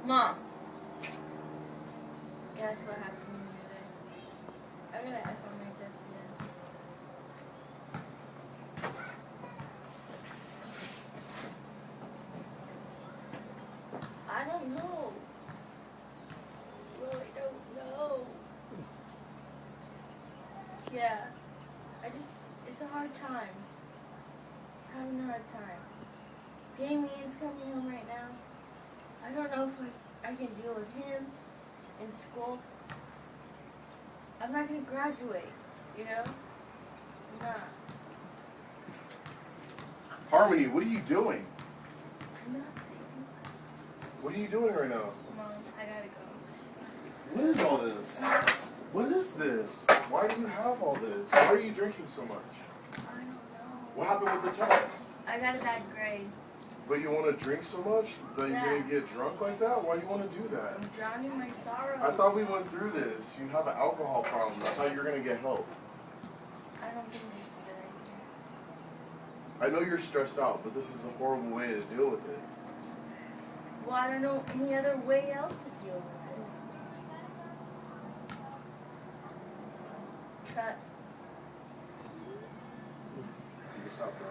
Mom, guess what happened to me today? I got an F on my test today. I don't know. Really don't know. Yeah, it's a hard time. Having a hard time. Damien's coming home right now. I don't know if I can deal with him in school. I'm not going to graduate, you know? I'm not. Harmony, what are you doing? Nothing. What are you doing right now? Mom, I gotta go. What is all this? What is this? Why do you have all this? Why are you drinking so much? I don't know. What happened with the test? I got a bad grade. But you want to drink so much that you're going to get drunk like that? Why do you want to do that? I'm drowning my sorrow. I thought we went through this. You have an alcohol problem. I thought you were going to get help. I don't think it's a good idea. I know you're stressed out, but this is a horrible way to deal with it. Well, I don't know any other way else to deal with it. Cut. You can stop, bro.